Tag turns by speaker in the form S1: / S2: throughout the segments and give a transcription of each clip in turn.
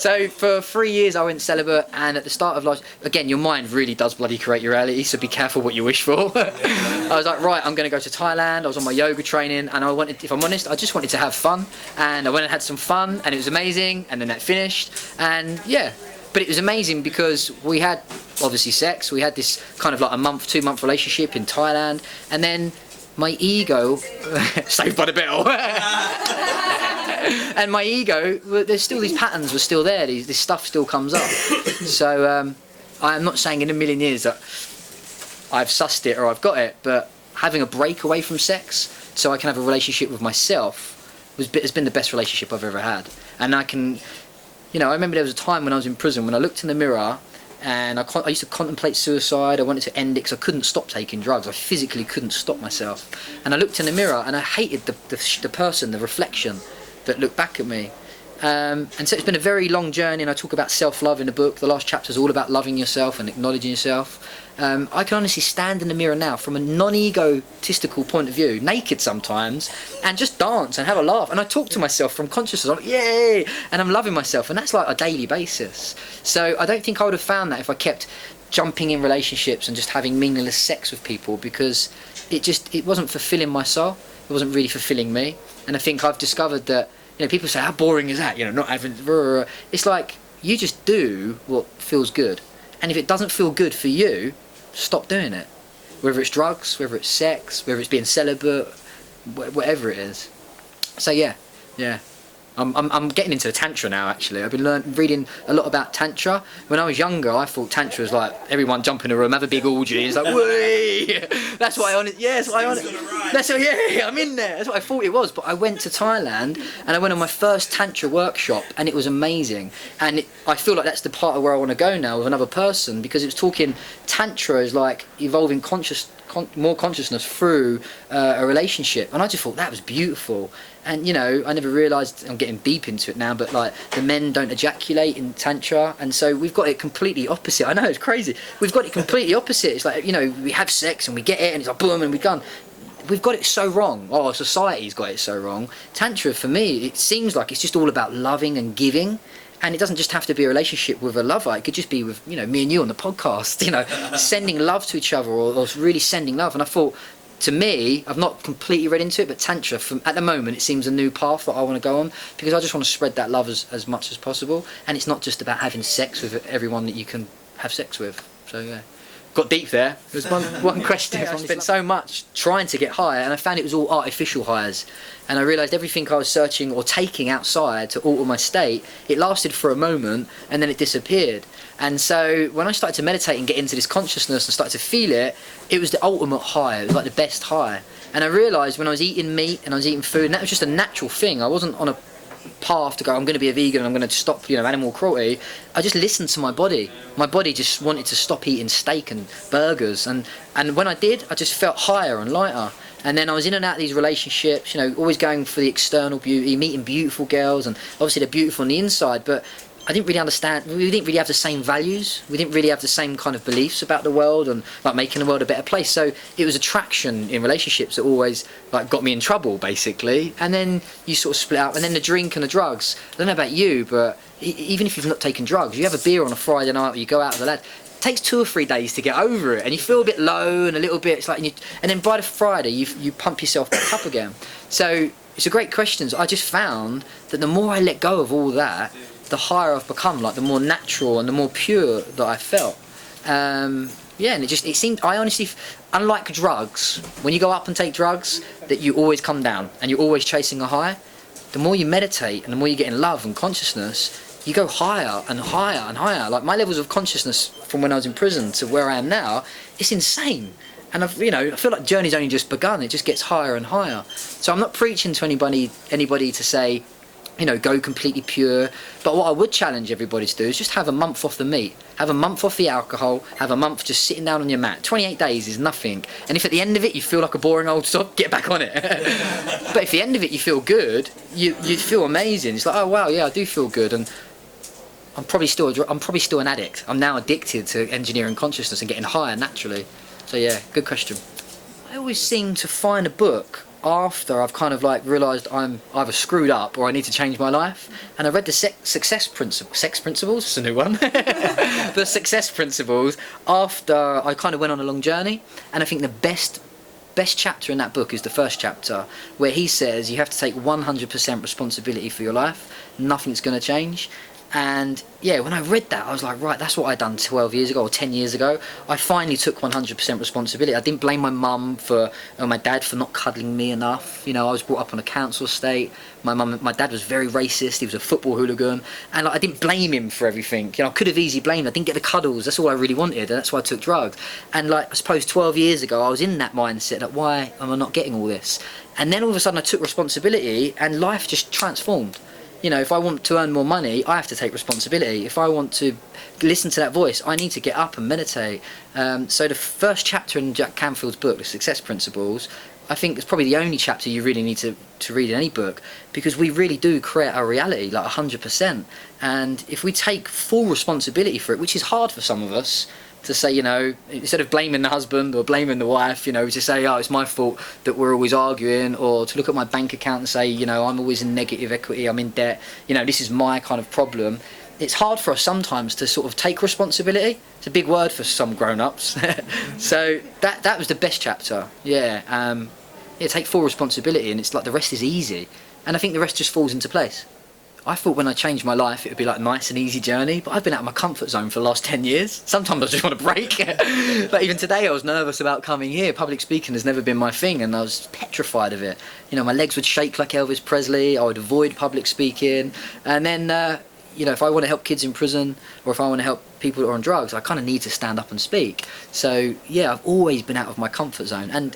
S1: So for 3 years I went celibate, and at the start of life, again, your mind really does bloody create your reality, so be careful what you wish for. I was like, right, I'm going to go to Thailand. I was on my yoga training, and I wanted, if I'm honest, I just wanted to have fun, and I went and had some fun, and it was amazing, and then that finished, and yeah. But it was amazing because we had, obviously, sex. We had this kind of like a 2-month relationship in Thailand, and then my ego, saved by the bell, and my ego, there's still these patterns were still there, this stuff still comes up. So I'm not saying in a million years that I've sussed it or I've got it, but having a break away from sex so I can have a relationship with myself has been the best relationship I've ever had. And I can, I remember there was a time when I was in prison when I looked in the mirror and I used to contemplate suicide. I wanted to end it because I couldn't stop taking drugs. I physically couldn't stop myself. And I looked in the mirror and I hated the person, the reflection that looked back at me. And so it's been a very long journey, and I talk about self-love in the book. The last chapter is all about loving yourself and acknowledging yourself. I can honestly stand in the mirror now from a non-egotistical point of view, naked sometimes, and just dance and have a laugh. And I talk to myself from consciousness, I'm like, yay! And I'm loving myself, and that's like a daily basis. So I don't think I would have found that if I kept jumping in relationships and just having meaningless sex with people, because it wasn't fulfilling my soul. It wasn't really fulfilling me. And I think I've discovered that, people say, how boring is that? Not having... It's like, you just do what feels good. And if it doesn't feel good for you, stop doing it. Whether it's drugs, whether it's sex, whether it's being celibate, whatever it is. So yeah. I'm getting into Tantra now, actually. I've been reading a lot about Tantra. When I was younger, I thought Tantra was like everyone jump in a room, have a big orgy. It's like, whee! That's what I on it. Yeah, that's what I on it. That's what, yeah, I'm in there. That's what I thought it was. But I went to Thailand and I went on my first Tantra workshop, and it was amazing. And I feel like that's the part of where I want to go now with another person, because it was talking Tantra is like evolving more consciousness through a relationship, and I just thought that was beautiful. And I never realised, I'm getting deep into it now, but like the men don't ejaculate in Tantra, and so we've got it completely opposite. I know, it's crazy. We've got it completely opposite. It's like, we have sex and we get it and it's like boom and we're done. We've got it so wrong. Oh, society's got it so wrong. Tantra, for me, it seems like it's just all about loving and giving. And it doesn't just have to be a relationship with a lover. It could just be with, me and you on the podcast, sending love to each other, or really sending love. And I thought, to me, I've not completely read into it, but Tantra, at the moment, it seems a new path that I want to go on, because I just want to spread that love as much as possible. And it's not just about having sex with everyone that you can have sex with. So, yeah. Got deep there. There's one question. I spent so much trying to get higher, and I found it was all artificial highs. And I realised everything I was searching or taking outside to alter my state, it lasted for a moment and then it disappeared. And so when I started to meditate and get into this consciousness and started to feel it, it was the ultimate high. It was like the best high. And I realised when I was eating meat and I was eating food, and that was just a natural thing. I wasn't on a path to go, I'm going to be a vegan and I'm going to stop animal cruelty. I just listened to my body. My body just wanted to stop eating steak and burgers, and when I did, I just felt higher and lighter. And then I was in and out of these relationships, always going for the external beauty, meeting beautiful girls, and obviously they're beautiful on the inside, but I didn't really understand. We didn't really have the same values. We didn't really have the same kind of beliefs about the world and like making the world a better place. So it was attraction in relationships that always like got me in trouble, basically. And then you sort of split out. And then the drink and the drugs. I don't know about you, but even if you've not taken drugs, you have a beer on a Friday night or you go out with a lad. It takes 2 or 3 days to get over it, and you feel a bit low and a little bit. It's like, and then by the Friday you pump yourself back up again. So it's a great question. I just found that the more I let go of all that, the higher I've become, like the more natural and the more pure that I felt. And it seemed, I honestly, unlike drugs, when you go up and take drugs, that you always come down and you're always chasing a high. The more you meditate and the more you get in love and consciousness, you go higher and higher and higher. Like my levels of consciousness from when I was in prison to where I am now, it's insane. And I feel like the journey's only just begun. It just gets higher and higher. So I'm not preaching to anybody to say, go completely pure. But what I would challenge everybody to do is just have a month off the meat, have a month off the alcohol, have a month just sitting down on your mat. 28 days is nothing. And if at the end of it you feel like a boring old sod, get back on it. But if at the end of it you feel good, you feel amazing. It's like, oh wow, yeah, I do feel good. And I'm probably still an addict. I'm now addicted to engineering consciousness and getting higher naturally. So yeah, good question. I always seem to find a book after I've kind of like realised I'm either screwed up or I need to change my life. And I read the Success Principles. Sex Principles, it's a new one. The Success Principles after I kind of went on a long journey. And I think the best chapter in that book is the first chapter, where he says you have to take 100% responsibility for your life. Nothing's going to change. And yeah, when I read that, I was like, right, that's what I'd done 12 years ago or 10 years ago. I finally took 100% responsibility. I didn't blame my mum or my dad for not cuddling me enough. You know, I was brought up on a council estate. My dad was very racist. He was a football hooligan. And like, I didn't blame him for everything. You know, I could have easily blamed him. I didn't get the cuddles. That's all I really wanted. And that's why I took drugs. And like, I suppose 12 years ago, I was in that mindset, like, why am I not getting all this? And then all of a sudden I took responsibility and life just transformed. You know, if I want to earn more money, I have to take responsibility. If I want to listen to that voice, I need to get up and meditate. So the first chapter in Jack Canfield's book, The Success Principles, I think it's probably the only chapter you really need to read in any book, because we really do create our reality, like 100%. And if we take full responsibility for it, which is hard for some of us, to say, you know, instead of blaming the husband or blaming the wife, you know, to say, oh, it's my fault that we're always arguing, or to look at my bank account and say, you know, I'm always in negative equity, I'm in debt, you know, this is my kind of problem. It's hard for us sometimes to sort of take responsibility. It's a big word for some grown-ups. So that was the best chapter. Yeah, take full responsibility, and it's like the rest is easy. And I think the rest just falls into place. I thought when I changed my life it would be like a nice and easy journey, but I've been out of my comfort zone for the last 10 years. Sometimes I just want to break. Like even today I was nervous about coming here. Public speaking has never been my thing, and I was petrified of it. You know, my legs would shake like Elvis Presley. I would avoid public speaking. And then, you know, if I want to help kids in prison, or if I want to help people that are on drugs, I kind of need to stand up and speak. So yeah, I've always been out of my comfort zone. And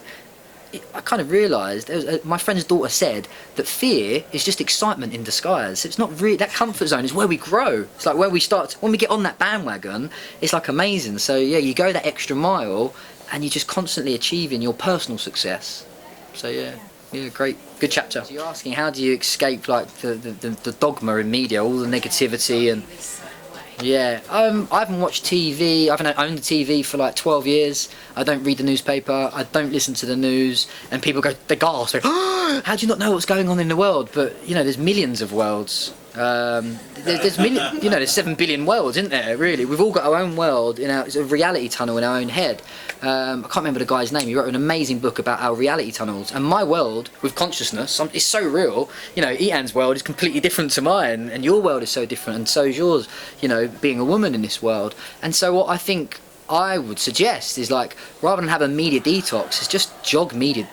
S1: I kind of realised, my friend's daughter said that fear is just excitement in disguise. It's not really, that comfort zone is where we grow. It's like where we start, when we get on that bandwagon, it's like amazing. So yeah, you go that extra mile and you're just constantly achieving your personal success. So yeah, great, good chapter. So you're asking, how do you escape like the dogma in media, all the negativity and... Yeah, I haven't watched TV, I haven't owned the TV for like 12 years. I don't read the newspaper, I don't listen to the news, and people go, they gasp, oh, how do you not know what's going on in the world? But, you know, there's millions of worlds. There's 7 billion worlds, isn't there, really? We've all got our own world, it's a reality tunnel in our own head. I can't remember the guy's name. He wrote an amazing book about our reality tunnels. And my world, with consciousness, is so real. You know, Ian's world is completely different to mine, and your world is so different, and so is yours, you know, being a woman in this world. And so what I think I would suggest is, like, rather than have a media detox, is just jog media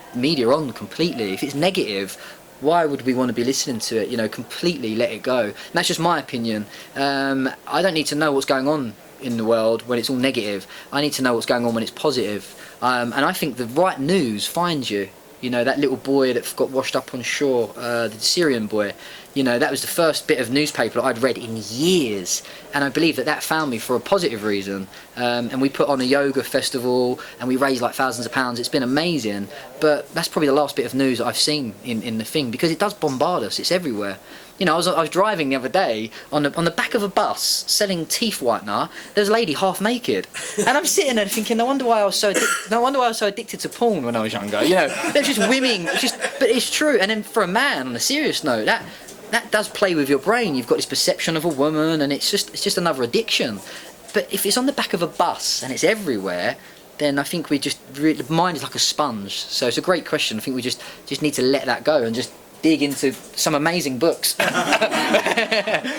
S1: on completely. If it's negative, why would we want to be listening to it? You know, completely let it go. And that's just my opinion. I don't need to know what's going on in the world when it's all negative. I need to know what's going on when it's positive. And I think the right news finds you. You know, that little boy that got washed up on shore, the Syrian boy, you know, that was the first bit of newspaper that I'd read in years. And I believe that found me for a positive reason. And we put on a yoga festival and we raised like thousands of pounds. It's been amazing. But that's probably the last bit of news that I've seen in the thing, because it does bombard us. It's everywhere. You know, I was driving the other day on the back of a bus selling teeth whitener. There's a lady half naked, and I'm sitting there thinking, no wonder why I was so addicted to porn when I was younger. You know, they're just women. But it's true. And then for a man, on a serious note, that does play with your brain. You've got this perception of a woman, and it's just another addiction. But if it's on the back of a bus and it's everywhere, then I think the mind is like a sponge. So it's a great question. I think we just need to let that go and just dig into some amazing books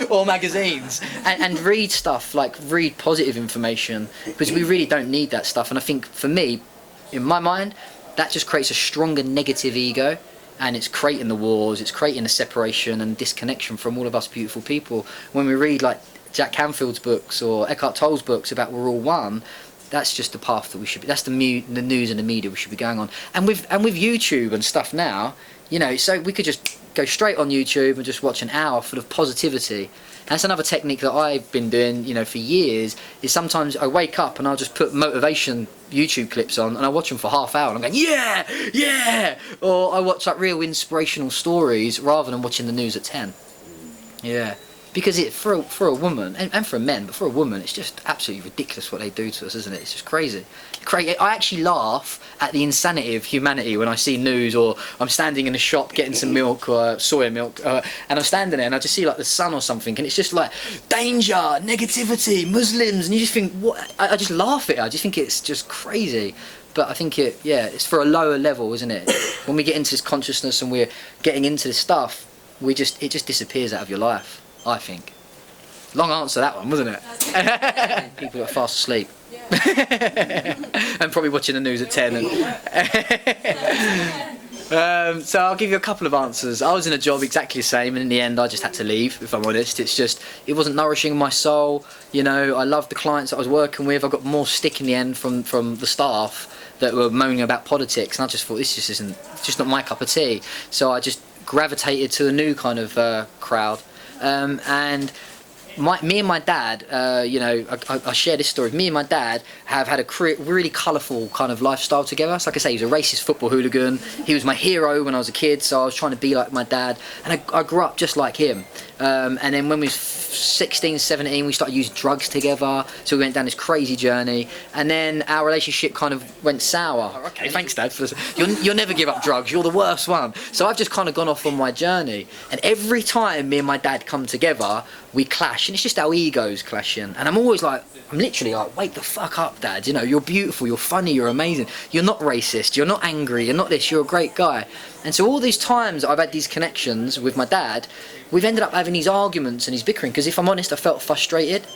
S1: or magazines and read stuff, like read positive information, because we really don't need that stuff. And I think for me, in my mind, that just creates a stronger negative ego, and it's creating the wars, it's creating a separation and disconnection from all of us beautiful people. When we read like Jack Canfield's books or Eckhart Tolle's books about we're all one, that's just the path that we should be, that's the news and the media we should be going on. And with YouTube and stuff now, you know, so we could just go straight on YouTube and just watch an hour full of positivity. And that's another technique that I've been doing, you know, for years, is sometimes I wake up and I'll just put motivation YouTube clips on and I watch them for half hour and I'm going, yeah! Or I watch like real inspirational stories rather than watching the news at 10. Yeah. because it for a woman and for men, but for a woman, it's just absolutely ridiculous what they do to us, isn't it? It's just crazy. I actually laugh at the insanity of humanity when I see news, or I'm standing in a shop getting some milk or soya milk, and I'm standing there and I just see like the sun or something, and it's just like danger, negativity, Muslims, and you just think, what? I just laugh at it. I just think it's just crazy. But I think it's for a lower level, isn't it? When we get into this consciousness and we're getting into this stuff, it just disappears out of your life, I think. Long answer that one, wasn't it? People that are fast asleep. And probably watching the news at 10. So I'll give you a couple of answers. I was in a job exactly the same, and in the end I just had to leave, if I'm honest. It wasn't nourishing my soul. You know, I loved the clients that I was working with. I got more stick in the end from the staff that were moaning about politics, and I just thought, this just isn't, just not my cup of tea. So I just gravitated to a new kind of crowd, and me and my dad, I share this story. Me and my dad have had a really colourful kind of lifestyle together. So like I say, he was a racist football hooligan. He was my hero when I was a kid, so I was trying to be like my dad. And I grew up just like him. And then when we was 16, 17, we started using drugs together. So we went down this crazy journey. And then our relationship kind of went sour. Oh, okay, thanks, Dad. You'll never give up drugs. You're the worst one. So I've just kind of gone off on my journey. And every time me and my dad come together, we clash, and it's just our egos clashing. And I'm literally like, wake the fuck up, Dad. You know, you're beautiful, you're funny, you're amazing. You're not racist, you're not angry, you're not this, you're a great guy. And so all these times I've had these connections with my dad, we've ended up having these arguments and these bickering, because if I'm honest, I felt frustrated.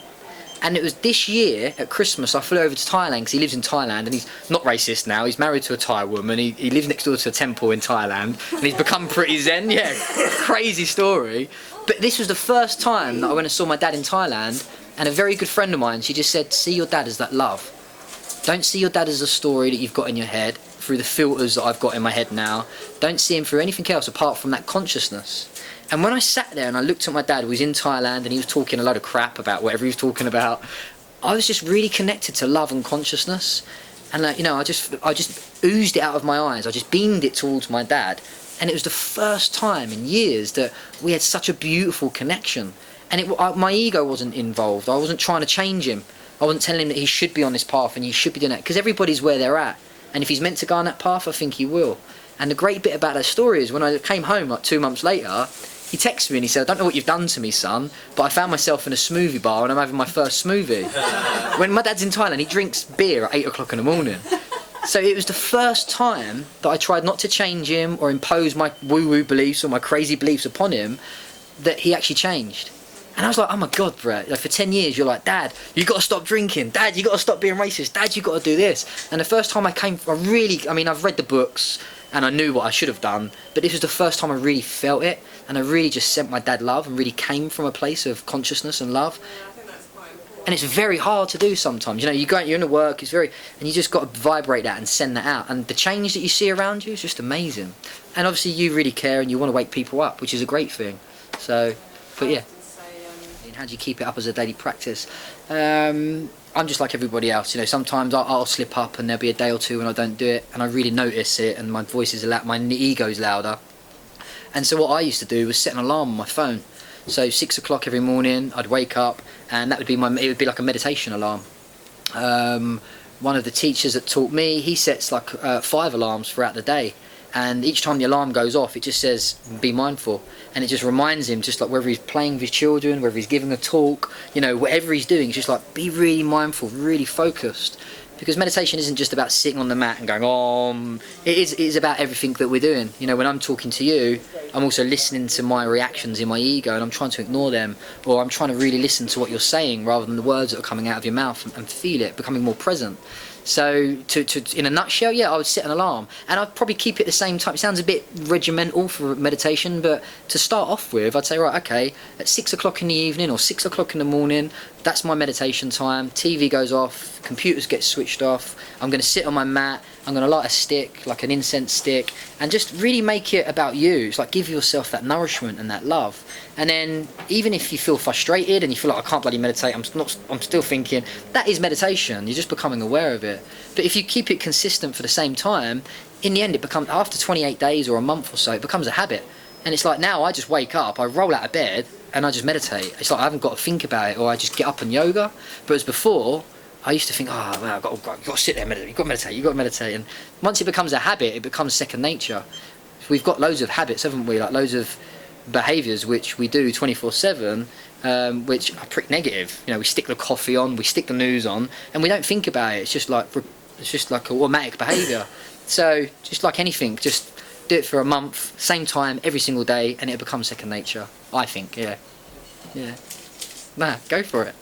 S1: And it was this year at Christmas, I flew over to Thailand, because he lives in Thailand, and he's not racist now. He's married to a Thai woman. He lives next door to a temple in Thailand, and he's become pretty zen. Yeah, crazy story. But this was the first time that I went and saw my dad in Thailand, and a very good friend of mine, she just said, see your dad as that love. Don't see your dad as a story that you've got in your head, through the filters that I've got in my head now. Don't see him through anything else apart from that consciousness. And when I sat there and I looked at my dad, who was in Thailand, and he was talking a load of crap about whatever he was talking about, I was just really connected to love and consciousness. And I just oozed it out of my eyes. I just beamed it towards my dad. And it was the first time in years that we had such a beautiful connection. And my ego wasn't involved. I wasn't trying to change him. I wasn't telling him that he should be on this path and he should be doing that. Because everybody's where they're at. And if he's meant to go on that path, I think he will. And the great bit about that story is when I came home like 2 months later, he texted me and he said, I don't know what you've done to me, son, but I found myself in a smoothie bar and I'm having my first smoothie. When my dad's in Thailand, he drinks beer at 8 o'clock in the morning. So it was the first time that I tried not to change him or impose my woo-woo beliefs or my crazy beliefs upon him, that he actually changed. And I was like, oh my God, Brett, like for 10 years you're like, Dad, you got to stop drinking. Dad, you got to stop being racist. Dad, you got to do this. And the first time I've read the books and I knew what I should have done, but this was the first time I really felt it, and I really just sent my dad love and really came from a place of consciousness and love. And it's very hard to do sometimes. You know, you're in the work, and you just got to vibrate that and send that out. And the change that you see around you is just amazing. And obviously you really care and you want to wake people up, which is a great thing. So, but yeah. How do you keep it up as a daily practice? I'm just like everybody else. You know, sometimes I'll slip up and there'll be a day or two when I don't do it, and I really notice it, and my voice is loud, my ego's louder. And so what I used to do was set an alarm on my phone. So 6 o'clock every morning, I'd wake up, and that would be it would be like a meditation alarm. One of the teachers that taught me, he sets like 5 alarms throughout the day. And each time the alarm goes off, it just says, be mindful. And it just reminds him, just like whether he's playing with his children, whether he's giving a talk, you know, whatever he's doing, it's just like, be really mindful, really focused. Because meditation isn't just about sitting on the mat and going, it is about everything that we're doing. You know, when I'm talking to you, I'm also listening to my reactions in my ego, and I'm trying to ignore them, or I'm trying to really listen to what you're saying rather than the words that are coming out of your mouth, and feel it, becoming more present. So, in a nutshell, yeah, I would set an alarm, and I'd probably keep it the same time. It sounds a bit regimental for meditation, but to start off with, I'd say, right, okay, at 6 o'clock in the evening or 6 o'clock in the morning, that's my meditation time. TV goes off, computers get switched off. I'm going to sit on my mat. I'm going to light a stick, like an incense stick, and just really make it about you. It's like give yourself that nourishment and that love. And then even if you feel frustrated and you feel like I can't bloody meditate, I'm still thinking that is meditation. You're just becoming aware of it. But if you keep it consistent for the same time, in the end it becomes, after 28 days or a month or so, it becomes a habit. And it's like now I just wake up, I roll out of bed, and I just meditate. It's like I haven't got to think about it, or I just get up and yoga. But as before, I used to think, oh man, I've got to sit there and meditate. You've got to meditate. You've got to meditate. And once it becomes a habit, it becomes second nature. We've got loads of habits, haven't we? Like loads of behaviours which we do 24/7, which are pretty negative. You know, we stick the coffee on, we stick the news on, and we don't think about it. It's just like an automatic behaviour. So just like anything, just do it for a month, same time, every single day, and it becomes second nature. I think, yeah. Nah, go for it.